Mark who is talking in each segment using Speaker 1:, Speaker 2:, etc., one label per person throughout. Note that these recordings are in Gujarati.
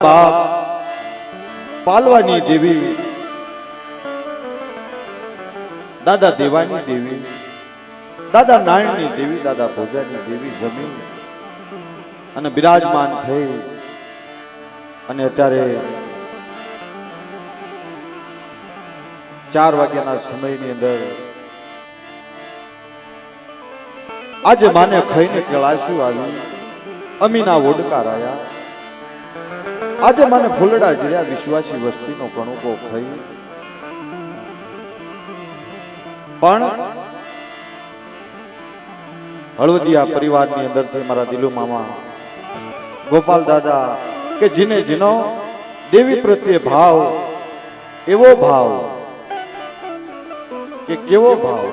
Speaker 1: બાપ પાલવાની દેવી, દાદા દેવાની દેવી, દાદા નારાયણની દેવી, દાદા ભોજાની દેવી જમીન અને બિરાજમાન થઈ અને અત્યારે 4 વાગ્યાના સમયની અંદર આજે માને ખાઈને કેળાશું આવ્યું, અમીના ઓડકાર આયા, આજે મને ફૂલડા જીર્યા, વિશ્વાસી વસ્તીનો કણુકો ખાઈ પણ હળવદિયા પરિવારની અંદરથી મારા દિલુ મામા ગોપાલ દાદા કે જેને જેનો દેવી પ્રત્યે ભાવ, એવો ભાવ કે કેવો ભાવ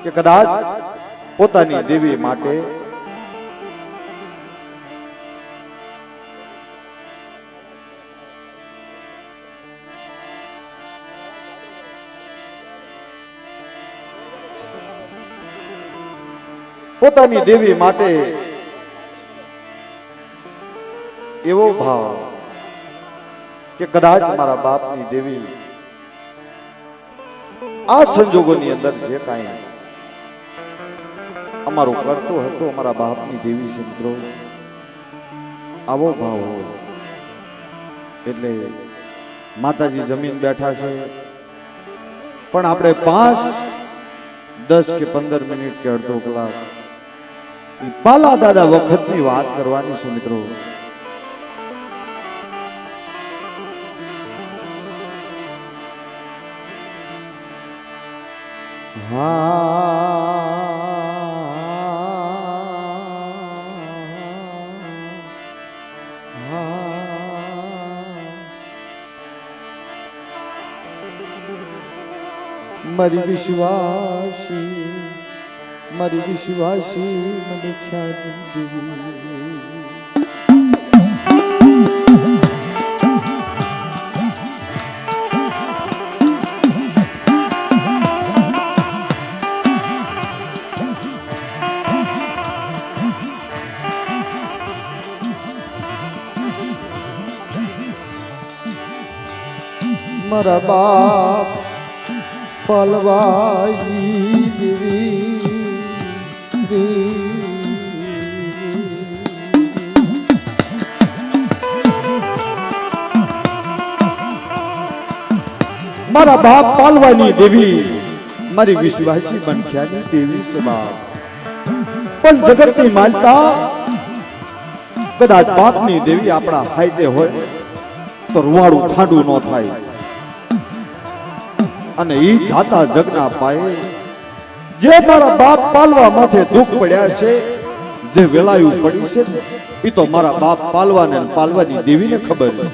Speaker 1: કે કદાચ પોતાની દેવી માટે પોતાની દેવી માટે એવો ભાવ કે કદાચ મારા બાપની દેવી આ સંજોગોની અંદર જે કાંઈ અમારું કરતો હતો, અમારા બાપની દેવી છે મિત્રો, આવો ભાવ હોય એટલે માતાજી જમીન બેઠા છે પણ આપણે 5, 10 કે 15 મિનિટ કે અડધો કલાક પાલા દાદા વખતની વાત કરવાની છે મિત્રો. મારી વિશ્વાસી, મારી વિશ્વાસી મને ખ્યાલ મારા બાપ પાલવાઈ દેવી, મારા બાપ પાલવાની દેવી, મારી વિશ્વાસી બનખ્યાની દેવી છે બાપ. પણ જગતની માલતા કદાચ બાપની દેવી આપણા ફાયદે હોય તો રૂવાડું ખાંડું ન થાય અને ઈ જાતા જગના પાયે જે મારા બાપ પાલવા માથે દુઃખ પડ્યા છે, જે વેલાયું પડી છે, એ તો મારા બાપ પાલવાને પાલવાની દેવીને ખબર છે.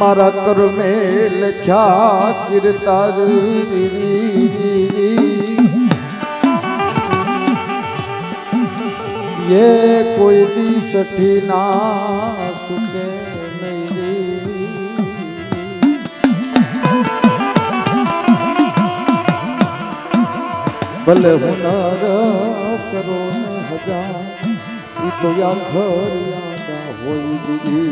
Speaker 1: મારા કર્મે લખ્યા કીર્તાર ये कोई दी सठी ना सुके मेरी, भले हुनर करो न हजार, तो या घर यादा होई दीदी.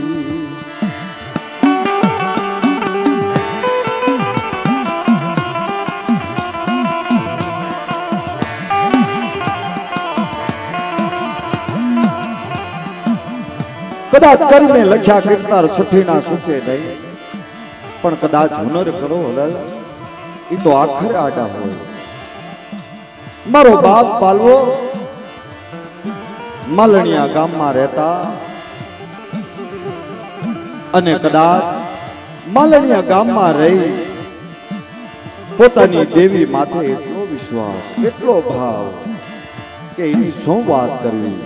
Speaker 1: કદાચ કરીને લખ્યા કીર્તાર સઠી ના સુકે નહીં, પણ કદાચ હુનર કરો એ તો આખરે આડા હોય. મારો બાપ પાલવો માલણિયા ગામમાં રહેતા અને કદાચ માલણિયા ગામમાં રહી પોતાની દેવી માથે એટલો વિશ્વાસ, એટલો ભાવ કે એની શું વાત કરવી.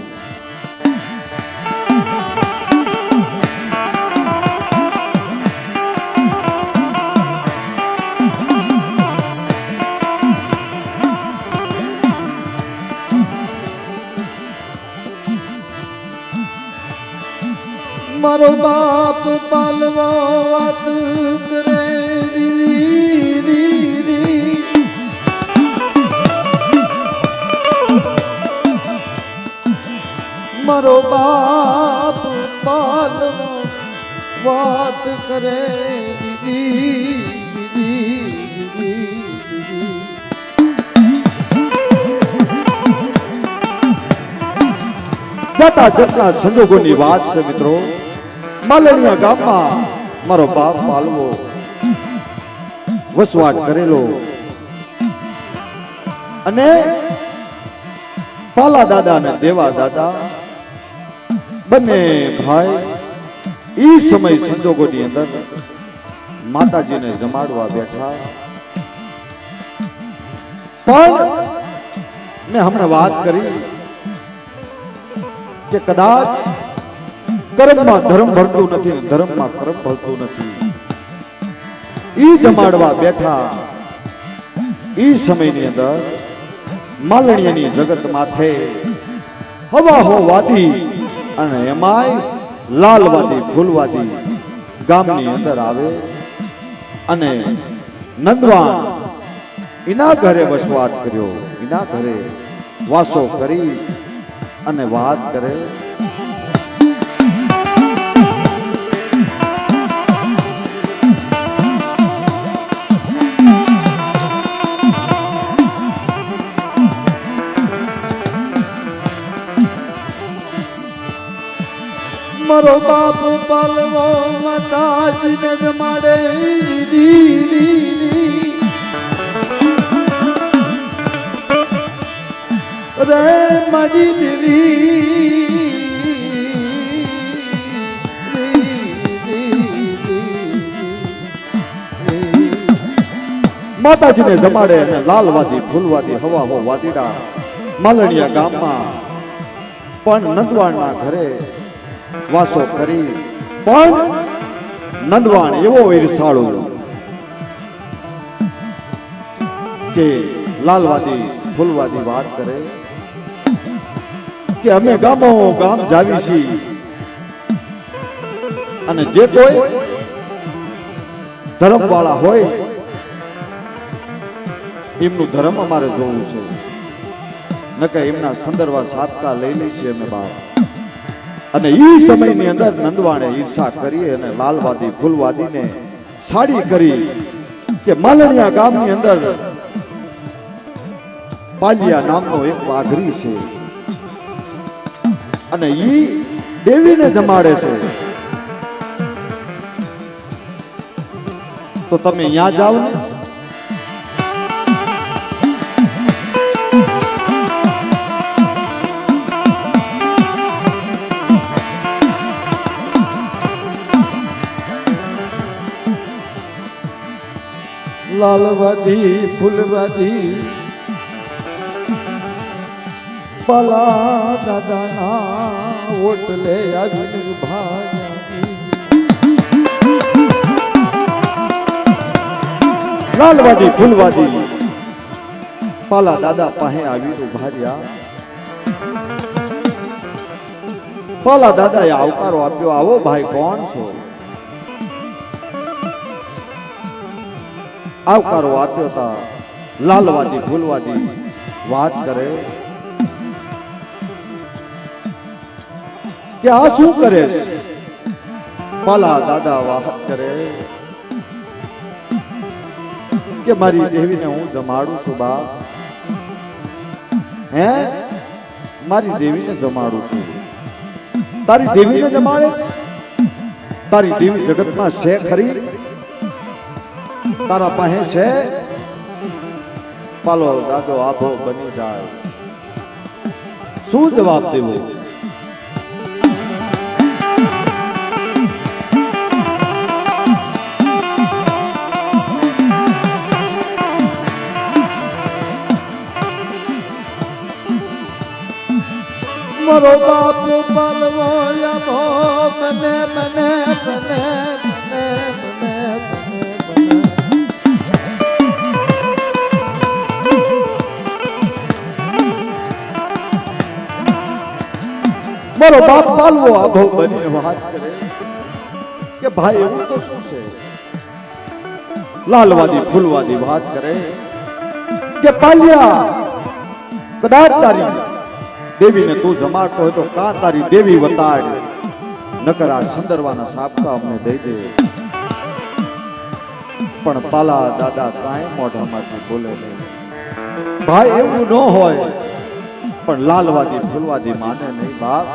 Speaker 1: મારો બાપ પાલવો વાત કરે મારો બાપ પાલવો વાત કરે જતા જતા સંજોગોની વાત છે મિત્રો. માલણિયા ગામમાં મારો બાપ પાલવો વસવાટ કરેલો અને પાલા દાદા અને દેવા દાદા બંને ભાઈ ઈ સમય સંજોગોની અંદર માતાજીને જમાડવા બેઠા. પણ મેં હમણાં વાત કરી કે કદાચ કર્મમાં ધર્મ ભળતું નથી, ધર્મમાં કર્મ ભળતું નથી. ઈ જમાડવા બેઠા ઈ સમયની અંદર માલણિયાની જગત માથે હવા હો વાદી અને એમાંય લાલવાદી ફૂલવાદી ગામની અંદર આવે અને નંદવાણ એના ઘરે વસવાટ કર્યો, એના ઘરે વાસો કરી અને વાત કરે. મારો બાપ પાલવો માતાજીને જમાડે રે મારી દેવી માતાજીને જમાડે અને લાલવાદી ફૂલવાદી હવા હો વાદીડા માલણિયા ગામમાં પણ નંદવાણના ઘરે વાસો કરી. પણ નંદવાણ એવો ઈર્ષાળુ કે લાલવાદી ફૂલવાદી વાત કરે કે અમે ગામો ગામ જાવી છીએ અને જે કોઈ ધર્મ વાળા હોય એમનું ધર્મ અમારે જોવું છે, નકે એમના સંદર્ભા સાતકા લઈ લઈશું અમે બહાર. અને ઈ સમયની અંદર નંદવાણે ઈર્ષા કરી અને લાલવાદી ફૂલવાદીને સાડી કરી કે માલણિયા ગામની અંદર પાલિયા નામનો એક વાઘરી છે અને ઈ દેવીને જમાડે છે, તો તમે અહીંયા જાઓ ને. લાલવાદી ફૂલવાદી પાલા દાદાના ઓટલે આવી ભાઈ. લાલવાદી ફૂલવાદી પાલા દાદા પાસે આવી ઉભા રહ્યા. પાલા દાદાએ આવકારો આપ્યો, આવો ભાઈ, કોણ છો? આવકારો આપ્યો તા લાલવાદી ફૂલવાદી વાત કરે કે આ શું કરે? પાલા દાદા વાત કરે કે મારી દેવીને હું જમાડું છું બાપ. હે, મારી દેવીને જમાડું છું. તારી દેવીને જમાડે? તારી દેવી જગતમાં છે ખરી? તારા પાસે છે? પાલો દાદો આભો બની જાય. શું જવાબ દેવો? મારો બાપ પાલવો આભો બને બને બને બને બને. મારો બાપ પાલવો આભો બનીને વાત કરે કે ભાઈ એવું તો શું છે? લાલવાદી ફૂલવાદી વાત કરે કે પાલ્યા કદાચ તારી દેવીને તું જમાડતો હોય તો કા તારી દેવી વતાડ, નકર આ સંદરવાના સાપકા અમને દઈ દે. પણ પાલા દાદા કાંઈ મોઢામાંથી બોલે નહીં. ભાઈ એવું ન હોય, પણ લાલવાદી ફૂલવાદી માને નહીં બાપ.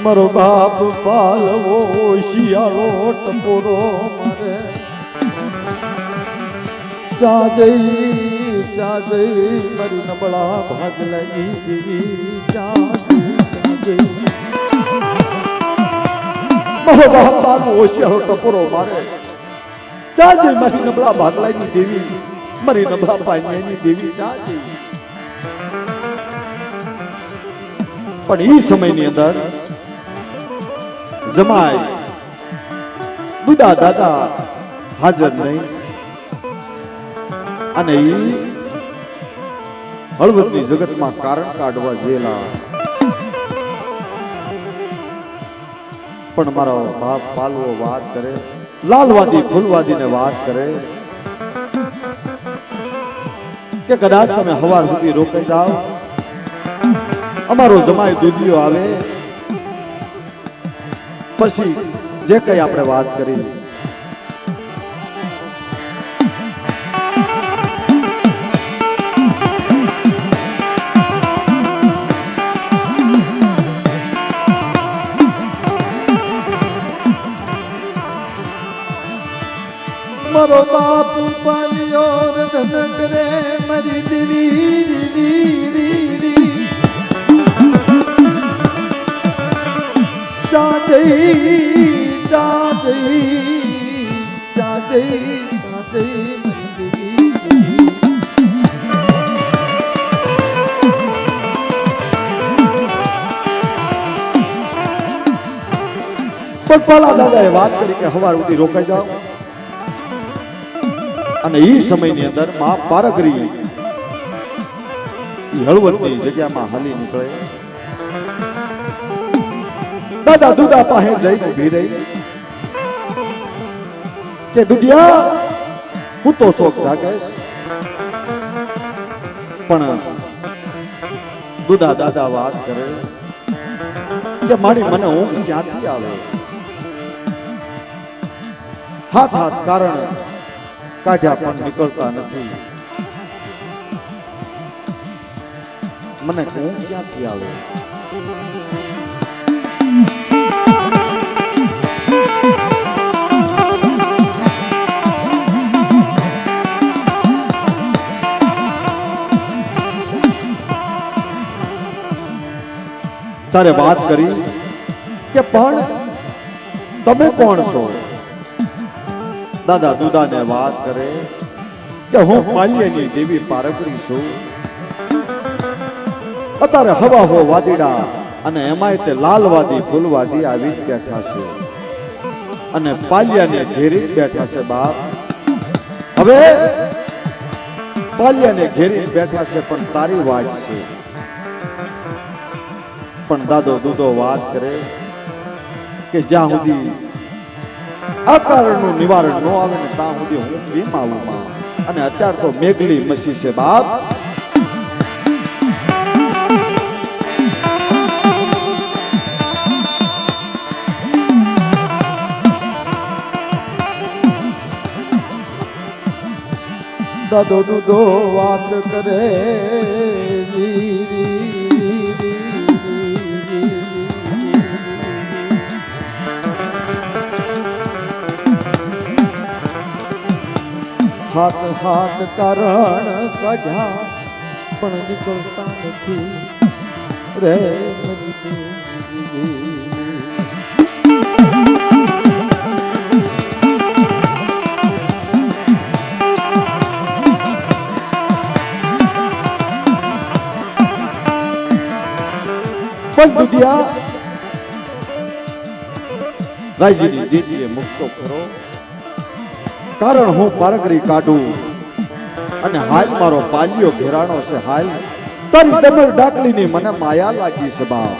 Speaker 1: મારો બાપ પાલવો શિયાળો ટપોરો મારે ચા જઈ મારી નબળા ભાગ લાગી દેવી ચા જઈ. મારો બાપ પાલવો શિયાળો ટપોરો મારે ચા જઈ મારી નબળા ભાગ લાગી દેવી, મારી નબળા પાણીની દેવી ચા જઈ. પણ એ સમયની અંદર જમાઈ દુદા દાદા હાજર નહીં, અને ઈ હળવદની જગતમાં કારણ કાઢવા જેલા. પણ મારો બાપ પાલવો વાત કરે, લાલવાદી ફૂલવાદીને વાત કરે કે કદાચ તમે હવાર સુધી રોકાઈ જાઓ, અમારો જમાઈ દૂધિયો આવે પછી જે કઈ આપણે વાત કરી. મારો બાપ પાલ્યો રધન કરે મારી દેવી ચા જઈ પણ પાલા દાદાએ વાત કરી કે હવાર સુધી રોકાઈ જાઓ. અને એ સમયની અંદર માં પારગરી હળવદની જગ્યામાં હાલી નીકળે. દાદા દુદા પાસે જઈને ઊભી રહી કે દુધિયા હું તો શોખ જાગે, પણ દુદા દાદા વાત કરે કે મારી મને ઊંઘ ક્યાંથી આવે? હાથ હાથ કારણ કાઢ્યા પણ નીકળતા નથી, મને ઊંઘ ક્યાંથી આવે? તારે વાત કરી કે પણ તમે કોણ છો? દાદા દુદાને વાત કરે કે હું પાલ્યની દેવી પારગરી છું. અત્યારે હવા હો વાદીડા અને એમાંય તે લાલવાદી ફૂલવાદી આવી બેઠા છે અને પાલ્યાને ઘેરી બેઠા છે. બાપ હવે પાલ્યાને ઘેરી બેઠા છે પણ તારી વાત છે. પણ દાદો દૂધો વાત કરે કે જ્યાં સુધી આ કારણનું નિવારણ ન આવે ને ત્યાં સુધી હું બીમાવું. અને અત્યારે તો મેઘલી મસી છે બાપ. દાદો દૂધો વાત કરે હાથ હાથ કારણ કાઢ્યા પણ નીકળતા નથી રે. પણ દુધિયા રાયજીની દીદીએ મૂકતો ખરો, કારણ હું પારગરી કાઢું અને હાલ મારો પાલ્યો ઘેરાણો છે. હાલ તારી ડમર ડાકલીની મને માયા લાગી છે બાપ.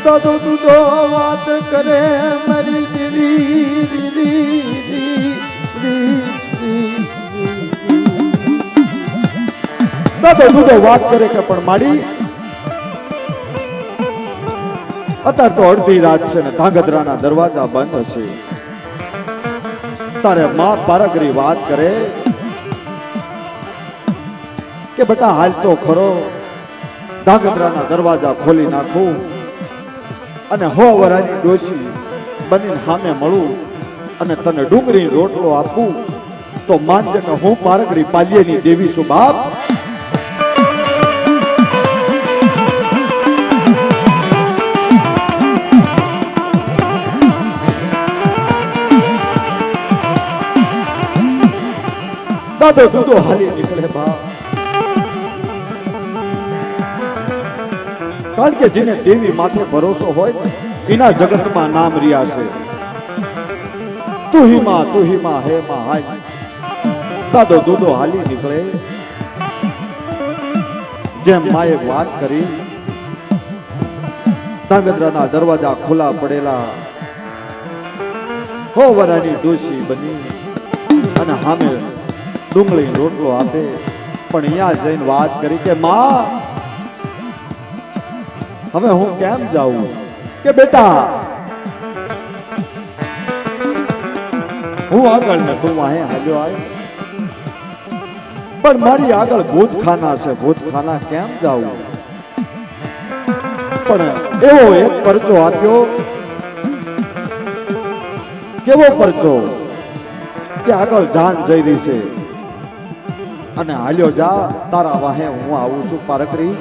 Speaker 1: દાદો દૂધો વાત કરે મારી દેવી, દાદો દૂધો વાત કરે કે પણ માડી અત્યારે તો અડધી રાત છે ને ધાંગધ્રાના દરવાજા બંધ હશે. તારે માં પારગરી વાત કરે કે બેટા હાલ તો ખરો, ધાંગધ્રાના દરવાજા ખોલી નાખું અને હો વરાની ડોશી બનીને સામે મળું અને તને ડુંગળી રોટલો આપું તો માનજે કે હું પારગરી પાલ્યેની દેવી છું બાપ. દાદો દૂધો હાલી નીકળે બાપ. કારણ કે જેને દેવી માથે ભરોસો હોય એના જગતમાં નામ રહ્યા છે. તું હી માં હે માં હાય. દાદો દૂધો હાલી નીકળે. જેમ માએ વાત કરી, ધાંગધ્રાના દરવાજા ખુલ્લા પડેલા, હો વરાની ડોશી બની અને સામે ડુંગળી રોટલો આપે. પણ અહીંયા જઈને વાત કરી કે માં હવે હું કેમ જાઉં, કે બેટા હું આગળ ને તું વાહે હાલ્યો આય, પણ મારી આગળ ભૂતખાના છે, ભૂતખાના કેમ જાઉં. પણ એવો એક પરચો આપ્યો, કેવો પરચો કે આગળ જાન જઈ રહી છે અને હાલ્યો જા, તારા વાહે હું આવું છું પારગરી.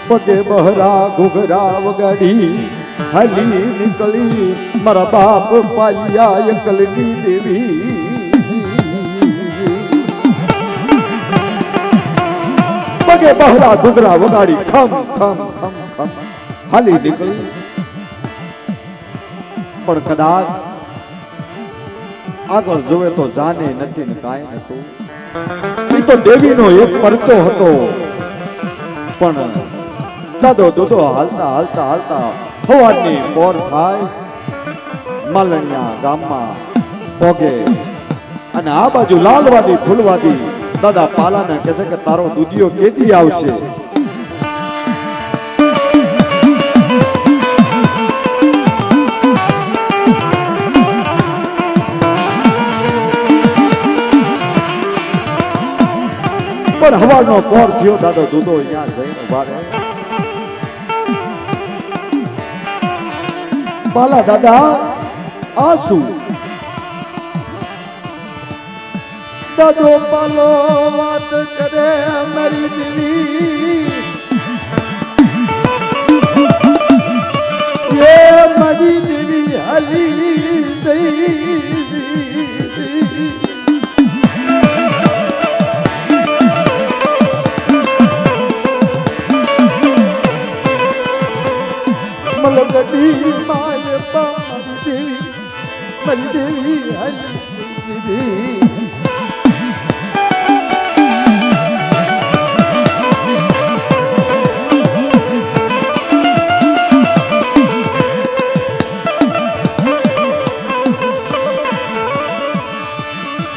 Speaker 1: પગે બહરા ઘુઘરા વગાડી હાલી નીકળી મારા બાપ પાલિયા એકલની દેવી. પગે બહરા ઘુઘરા વગાડી ખમ ખમ ખમ ખમ હાલી નીકળી. પણ કદાચ આગળ જોવે તો જાને નથી ને કાંઈ નતું. એ તો દેવીનો એક પરચો હતો. પણ દાદો દૂધો હાલતા હાલતા હાલતા હવારની પોર થાય, માલણિયા ગામમાં પોગે અને આ બાજુ લાલવાદી ફૂલવાદી દાદા પાલાને કહે છે કે તારો દૂધિયો કેદી આવશે. પણ હવાનો પોર થયો, દાદો દૂધો અહીંયા જઈને ઉભા રહે. પાલા દાદા આ શું? દાદો પાલો વાત કરે મારી દેવી, એ મારી દેવી હાલી દઈ. મલગડી માય મારી દેવી, મારી દેવી હાલી દેવી.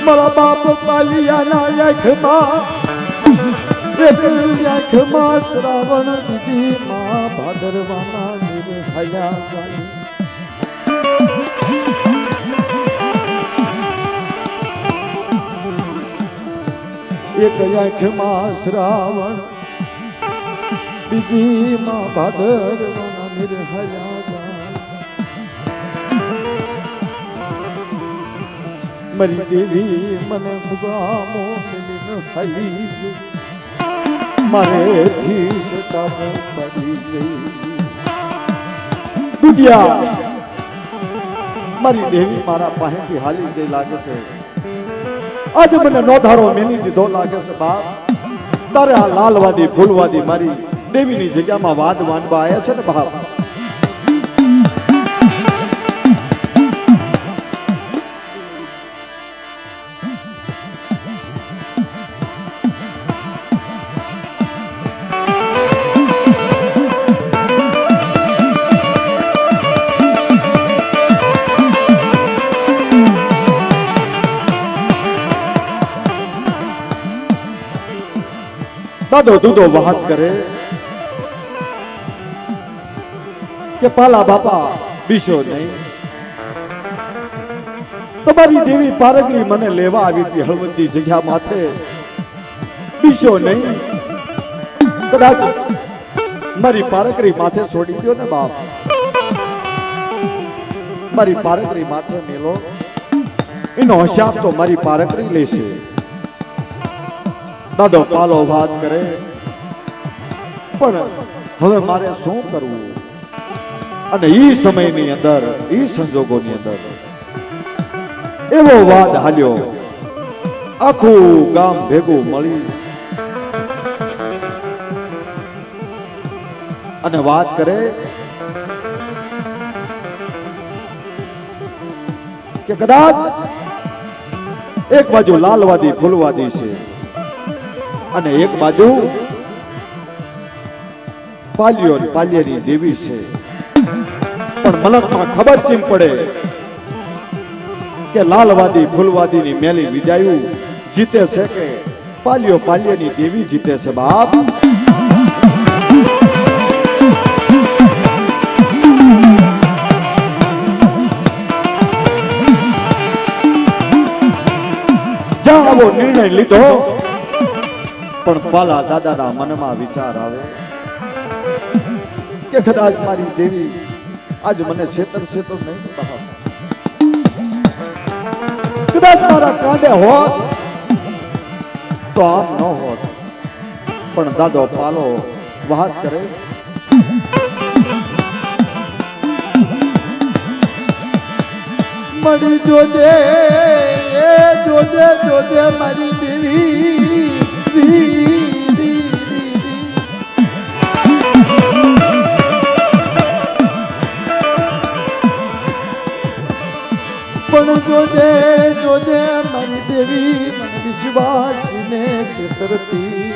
Speaker 1: મારા બાપ પાલિયાના આંખમાં એક આંખમાં શ્રાવણ, બીજી માં ભાદરવાના નિર્હયા ગાય. એક આંખમાં શ્રાવણ, બીજી માં ભાદરવાના નિર્હયા ગાય. મારી દેવી મને મુગામો મિલીને હાલી છે મારેથી સતામો પડી ગઈ દુનિયા મારી દેવી મારા પાસેથી હાલી જઈ લાગે છે આજે મને નોધારો મેલી દીધો લાગે છે બાપ તારે આ લાલવાદી ફૂલવાદી મારી દેવીની જગ્યામાં વાદ વાંડવા આવ્યા છે ને બાપ દાદો દૂધો વાત કરે કે પાલા બાપા બીસો નહીં તમારી દેવી પારગરી મને લેવા આવી હતી હળવદની જગ્યા માથે બીસો નહીં કદાચ મારી પારગરી માથે છોડી દો ને બાપ મારી પારગરી માથે મેલો એનો હિસાબ તો મારી પારગરી લેશે દાદો પાલો વાત કરે પણ હવે મારે શું કરવું અને ઈ સમયની અંદર ઈ સંજોગોની અંદર એવો વાદ હાલ્યો આખું ગામ ભેગું મળી અને વાત કરે કે કદાચ એક બાજુ લાલવાદી ફૂલવાદી છે અને એક બાજુ પાલ્યની દેવી છે પણ મલકમાં ખબર ચીમ પડે કે લાલવાદી ફૂલવાદીની મેલી વિદાયું જીતે છે કે પાલ્યની દેવી જીતે છે બાપ જા આવો નિર્ણય લીધો પણ પાલા દાદાના મનમાં વિચાર આવે કે કદાચ મારી દેવી આજ મને છેતર નહીં કદાચ મારા કાંડે હોત તો આમ ન હોત પણ દાદો પાલો વાત કરે મળી જોજે જોજે જોજે મારી દેવી પણ જોજે જોજે મારી દેવી મને વિશ્વાસને છેતરતી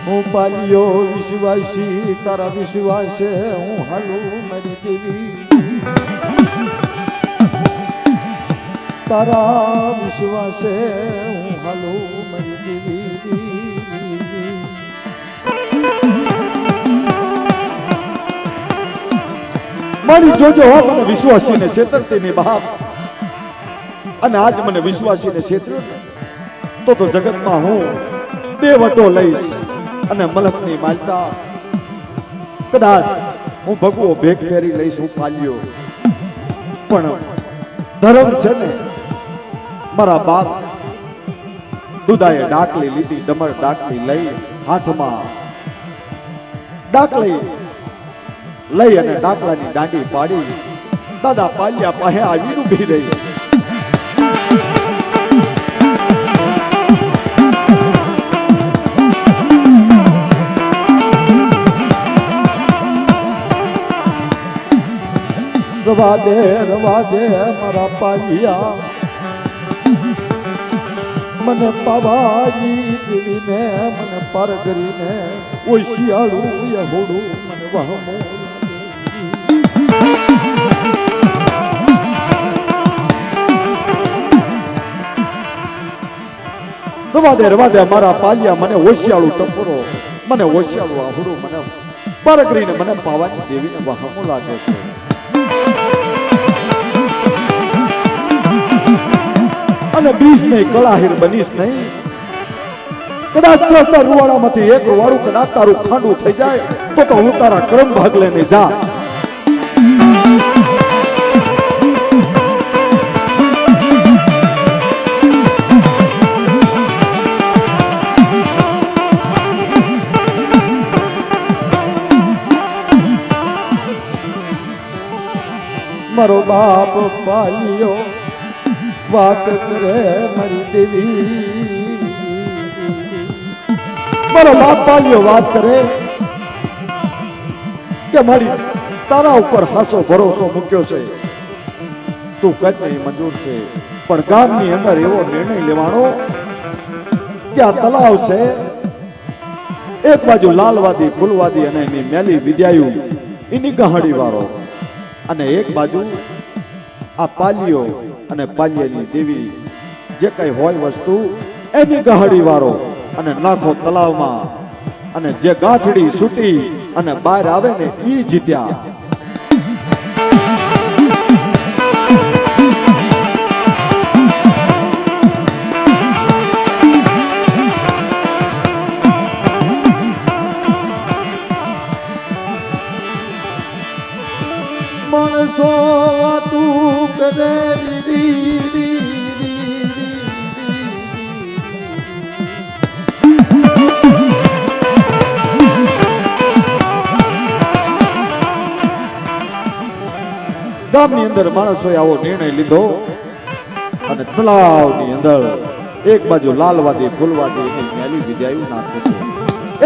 Speaker 1: હું પાલ્યો વિશ્વાસી તારા વિશ્વાસે હું હાલું મારી દેવી તારા વિશ્વાસે હું હાલું મારી દેવી મારી જોજો હો મને વિશ્વાસીને છેતરતી ની બાપ અને આજ મને વિશ્વાસીને છેતર્યો તો જગતમાં હું દેવટો લઈશ અને મલકની માલતા કદાચ હું ભગવો ભેગ ફેરી લઈશ હું પાલ્યો પણ ધર્મ છે ને મારા બાપ દુદાએ ડાકલી લીધી ડમર ડાકલી લઈ હાથમાં ડાકલી લઈ અને ડાકલાની દાંડી પાડી દાદા પાલ્યા પાસે આવી ઊભી રહી રવા દે મારા પાલિયા મને પાવાની દેવીને મને પાર કરીને ઓય શિયાળું યહોડું મને વહમો રવા દે મારા પાલિયા મને ઓશિયાળું ટપોરો મને ઓશિયાળું આહુડું મને પાર કરીને મને પાવાની દેવીને વહમો લાગે છે અને બીજ નહીં કળાહીર બનીશ નહીં કદાચ સહસ્ત્ર રૂવાડામાંથી એક રૂવાડું કદાચ તારું ખાંડું થઈ જાય તો હું તારા કર્મ ભાગ લઈને જા. મારો બાપ પાલ્યો વાત કરે મારી દેવી, મારો બાપ પાલ્યો વાત કરે કે મારી તારા ઉપર હાસો ભરોસો મૂક્યો છે, તું કદ નહીં મંજૂર છે, પણ ગામની અંદર એવો નિર્ણય લેવાનો કે આ તલાવ છે એક બાજુ લાલવાદી ફૂલવાદી અને એની મેલી વિદ્યાયુ એની ગહાડી વાળો, અને એક બાજુ આ પાલ્યો અને પાલ્યની દેવી જે કઈ હોય વસ્તુ એની ગહાડી વાળો, અને નાખો તલાવમાં, અને જે ગાંઠડી છૂટી અને બહાર આવે ને ઈ જીત્યા. માણસો તું કરે ગામની અંદર માણસોએ આવો નિર્ણય લીધો, અને તલાવની અંદર એક બાજુ લાલવાદી ફૂલવાદી એની મેલી વિદ્યાયુ નાખે છે,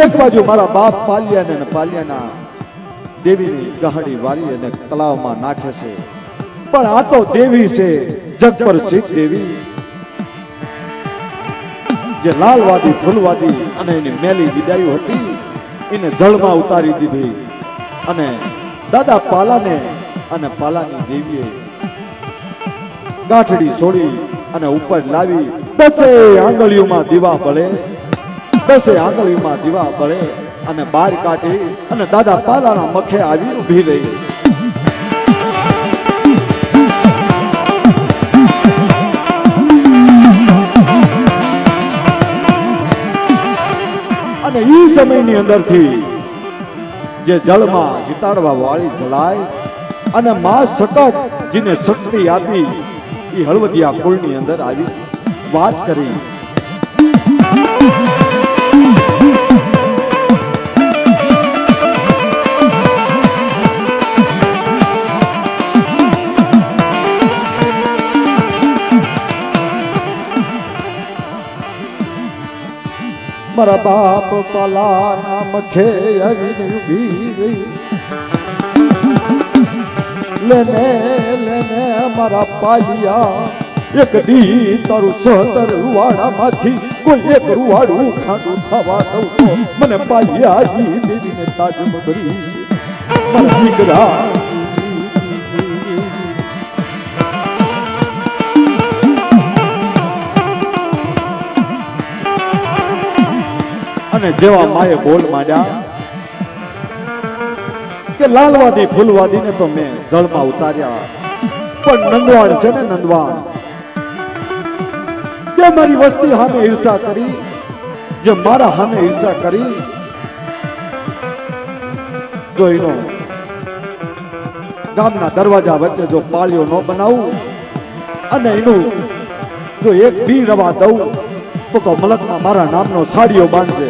Speaker 1: એક બાજુ મારા બાપ પાલ્યાને અને પાલ્યાના દેવીની ગહાડી વારી અને તલાવમાં નાખે છે. પણ આ તો દેવી છે જગ પર સિદ્ધ દેવી, જે લાલવાદી ફૂલવાદી અને એની મેલી વિદાયું હતી એને જળમાં ઉતારી દીધી, અને દાદા પાલાને અને પાલાની દેવીએ ગાંઠડી છોડી અને ઉપર લાવી 10 આંગળીઓમાં દીવા બળે, 10 આંગળીઓમાં દીવા બળે અને બહાર કાઢી અને દાદા પાલાના મખે આવી ઊભી રહી. અને ઈ સમયની અંદરથી જે જળમાં જીતાડવા વાળી જલાય અને માં સકત જેને શક્તિ આપી એ હળવદિયા કુળની અંદર આવી વાત કરી. મારા બાપ પાલાના મખે આવીને ઊભી રહી, લેને લેને મારા પાલિયા એક દી તારું સહતર રૂવાડામાંથી કોઈ એક રૂવાડું ખાંડું થવા દઉં તો મને પાલિયાજી દેવીને તાજ મગરીશ મારા દીકરા. અને જેવા માએ બોલ માંડ્યા કે લાલવાદી ફૂલવાદીને તો મેં જળમાં ઉતાર્યા, પણ નંદવાણ છે ને નંદવાણ તે મારી વસ્તી સામે ઈર્ષા કરી, જે મારા સામે ઈર્ષા કરી, જો એનો ગામના દરવાજા વચ્ચે જો પાળીઓ ન બનાવું અને એનું જો એક બી રવા દઉં તો મલકમાં મારા નામનો સાડીઓ બાંધશે.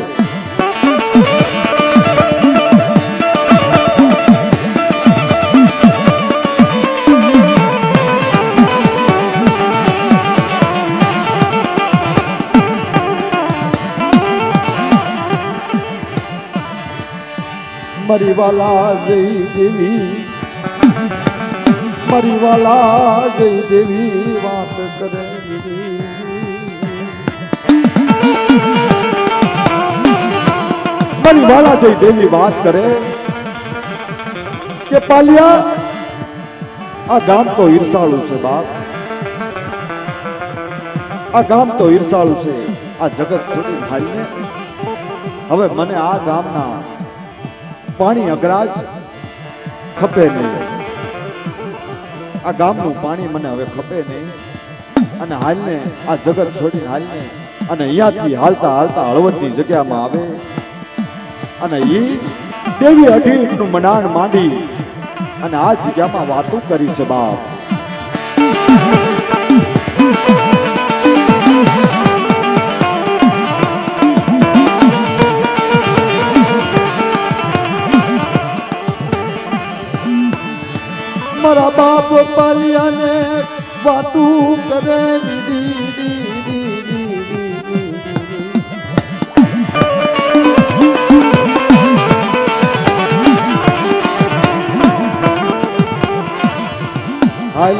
Speaker 1: મરી વાલા જય દેવી, મરી વાલા જય દેવી વાત કરે. મરી વાલા જય દેવી વાત કરે કે પાલિયા આ ગામ તો ઈર્ષાળું છે બાપ, આ ગામ તો ઈર્ષાળું છે, આ જગત સુધી હારીને હવે મને આ ગામના પાણી અગરાજ ખપે નહીં, આ ગામનું પાણી મને હવે ખપે નહીં, અને હાલને આ જગત છોડીને હાલને અને અહીંયાથી હાલતા હાલતા હળવદની જગ્યામાં આવે અને ઈ દેવી અઢીનું મનાણ માંડી અને આ જગ્યામાં વાતો કરી છે બાપ. મારા બાપ પાલિયાને વાતું કરે હાલ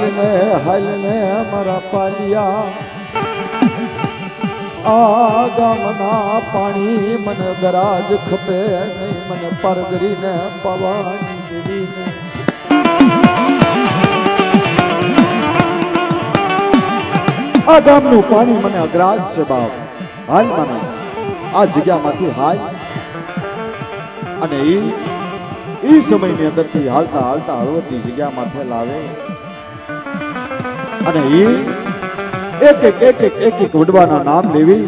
Speaker 1: ને મારા પાલિયા આ ગામના પાણી મને ગરાજ ખપે નહીં, મને પરગરીને પવાની દેવીને આ ગામનું પાણી મને અગ્રાજ છે બાપ. હાલ મને આ જગ્યામાંથી હાલ અને ઈ સમયની અંદરથી હાલતા હાલતા હળવદની જગ્યા માથે લાવે અને એક વડવાના નામ લેવી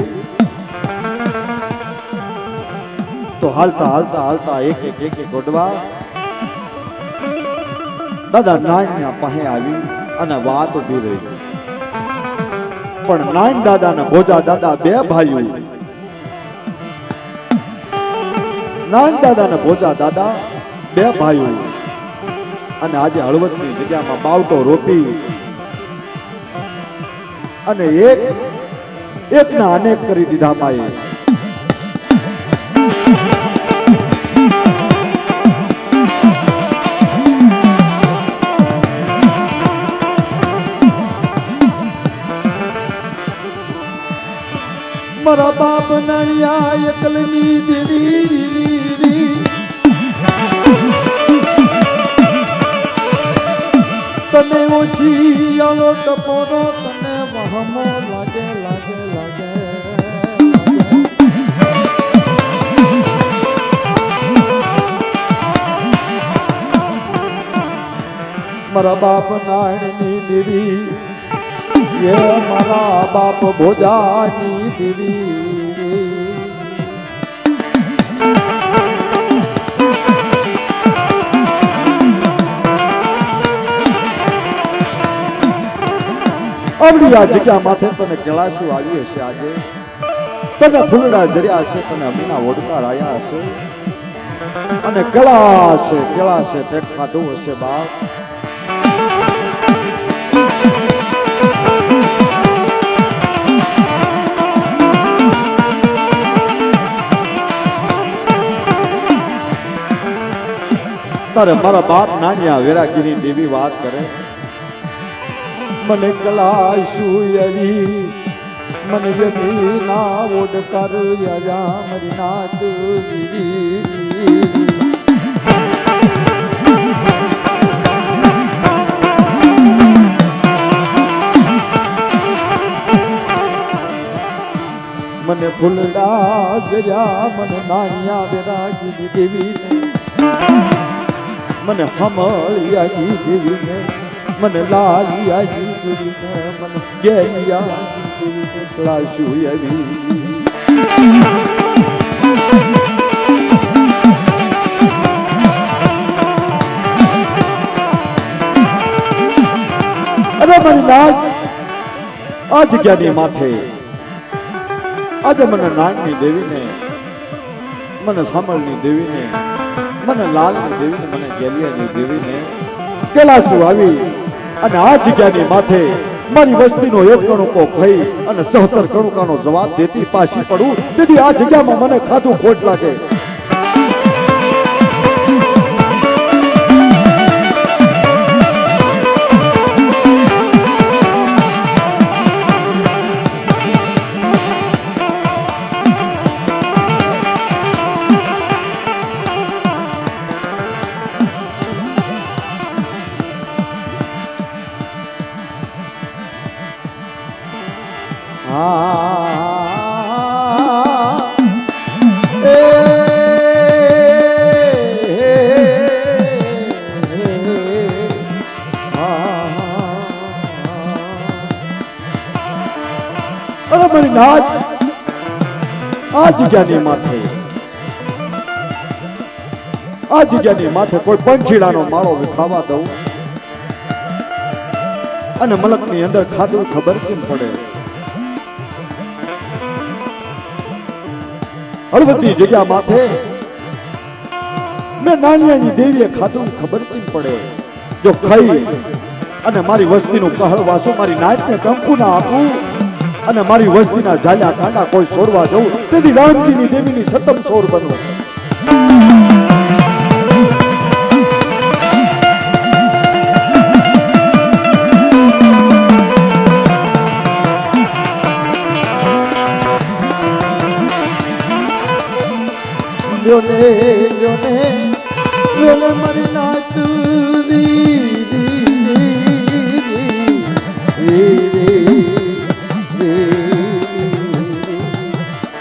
Speaker 1: તો હાલતા હાલતા હાલતા એક વડવા દાદા નાનના પાસે આવી અને વાત ઉભી રહી. પણ નાન દાદા ને ભોજા દાદા બે ભાઈઓ, નાન દાદા ને ભોજા દાદા બે ભાઈઓ અને આજે હળવદની જગ્યામાં બાવટો રોપી અને એક ના અનેક કરી દીધા માએ. મારા બાપ નાણિયા એકલની દેવી તને ઓછી આલો ટપોરો તને વહમો લાગે લાગે લાગે મારા બાપ નાણની દેવી ये मारा बाप भोजानी देवी અવળી આ જગ્યા માથે તને કેળાશું આવી હશે, આજે તને ફૂલડા જર્યા હશે, તને અમીના ઓડકાર આવ્યા હશે અને કેળાશે તે ખાધું હશે બાપ. તારે મારા બાપ નાનિયા વેરાગીની દેવી વાત કરે મને કલાશું એવી મને યમી ના ઓડકાર યા મરી નાથ મને ફૂલડા જર્યા મને નાનિયા વેરાગીની દેવી મને હમળિયાની દેવીને મને લાલિયાની દેવીને મને ગેલિયાની દેવીને કલાશું એવી અરે મારી નાગ આ જગ્યાની માથે આજે મને નાગની દેવીને મને સામળની દેવીને મને લાલની દેવીને મને ગેલિયાની દેવીને કેલાસુ આવી અને આ જગ્યાની માથે મારી વસ્તીનો એક કણુકો ભઈ અને 77 કણુકાનો જવાબ દેતી પાછી પડું તેથી આ જગ્યામાં મને ખાધું ખોટ લાગે. મારી નાથ આ જગ્યાની માથે કોઈ પંખીડાનો માળો વિખાવા દઉં અને મલકની અંદર ખાધું ખબર કેમ પડે. હળવદની જગ્યા માથે મેં નાણિયાની દેવીએ ખાધું ખબર કેમ પડે. જો ખાઈ અને મારી વસ્તીનું કહળવાસો મારી નાયતને કંકુ ના આપું અને મારી વસ્તીના જાલ્યા કાંડા કોઈ છોડવા જવું, તેથી રામજીની દેવીની સતમ સોર બનવું. લ્યોને મારી નાત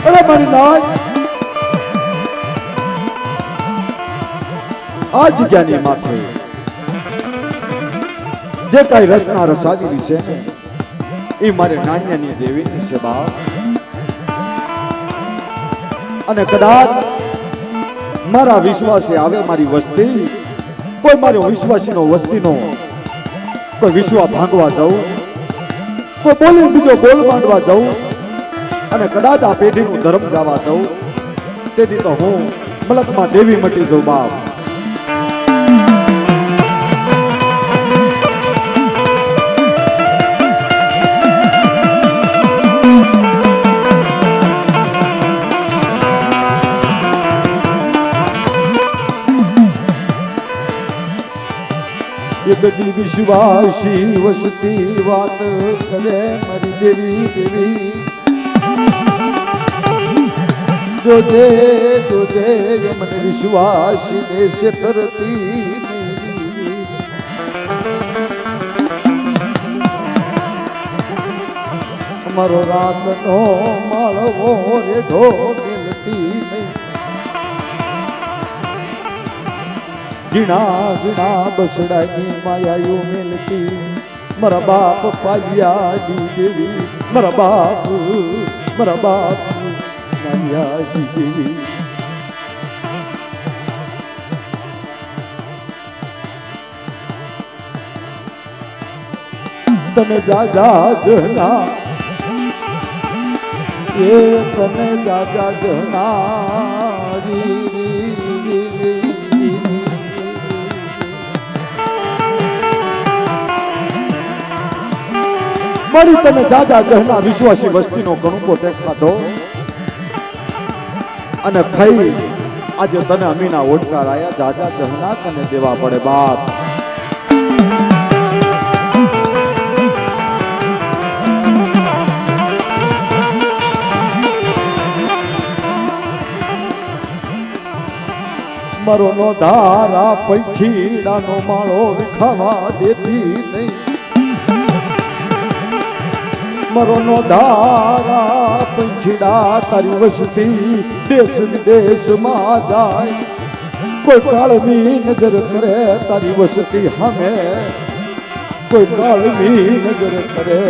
Speaker 1: અરે મારી નાત આ જગ્યાની માથે જે કઈ રસના રસાવી છે એ મારે નાણિયાની દેવીની છે બાપ. અને કદાચ મારા વિશ્વાસે આવે મારી વસ્તી, કોઈ મારો વિશ્વાસીનો વસ્તીનો કોઈ વિશ્વાસ ભાંગવા જવું, કોઈ બોલી બીજો બોલ માંડવા જવું અને કદાચ આ પેઢીનું ધર્મ જવા દઉં, તેથી તો હું મલકમાં દેવી મટી જાઉં બાપ. કદી વિશ્વાસી વસતી વાત કરે મારી દેવી જોજે મને વિશ્વાસી ને છેતરતી અમારો રાતનો માળવો રેઢો મિલતી નહીં. જીણા બસડાની માયાયું મિલતી મારા બાપ પાલિયાની દેવી, મારા બાપ પાલિયાની દેવી. તને જાજા જના તને જાજા જનારી મારી તને જાજા જહના વિશ્વાસી વસ્તીનો કણુકો તે ખાધો અને ખાઈ આજે તને અમીના ઓડકાર આયા. જાજા જહના તને દેવા પડે બાપ. મારો નો ધારા પંખીડાનો માળો વિખાવા દેતી નહીં. મારો નો ધારા પંખીડા તારી વસતી દેશ વિદેશમાં જાય, કોઈ કાળમી નજર કરે તારી વસતી હમે, કોઈ કાળમી નજર કરે.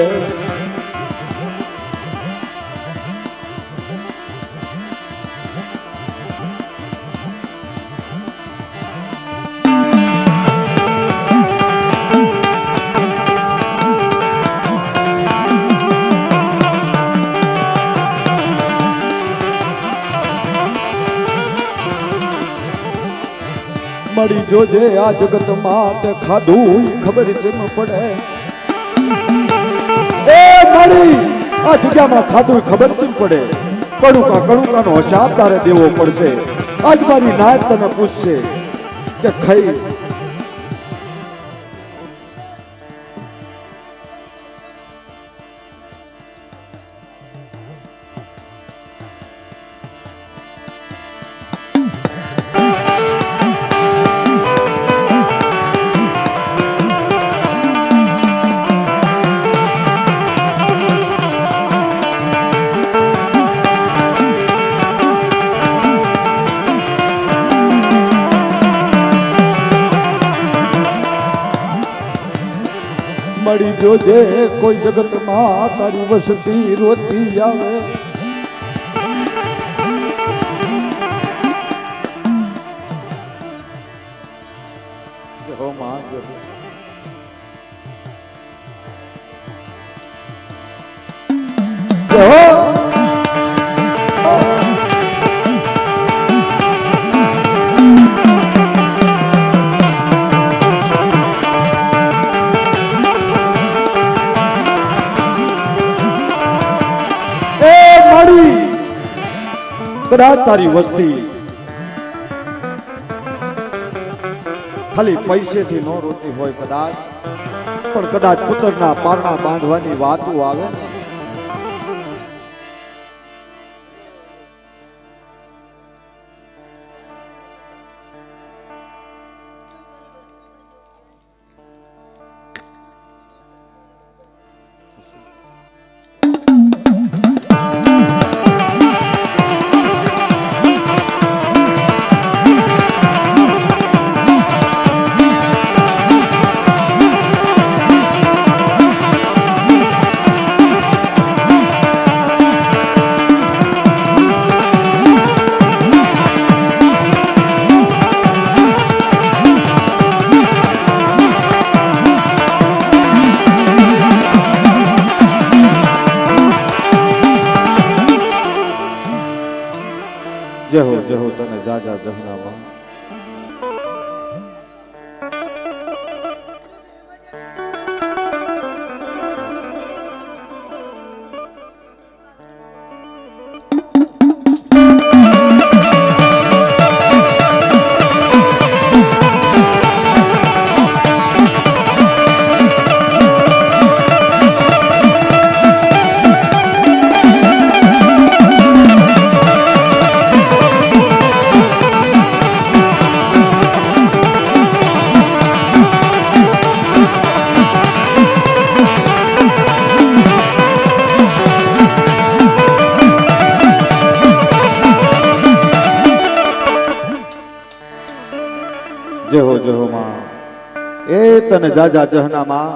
Speaker 1: મળી જોજે આ જગત માં તે ખાધું ખબર જેમ પડે. એ મળી આ જગ્યામાં ખાધું ખબર જેમ પડે. કણુકાનો હિસાબ તારે દેવો પડશે. આજ મારી નાયક તને પૂછશે કે ખાઈ મળી જોજે કોઈ જગતમાં તારી વસતી રોતી આવે. જહો માં જહો. કદાચ તારી વસ્તી ખાલી પૈસેથી ન રોતી હોય કદાચ, પણ કદાચ પુત્રના પારણા બાંધવાની વાતો આવે ને જહો જહો તને જાજા જહનામાં. જહો જહો માં, એ તને જાજા જહનામાં.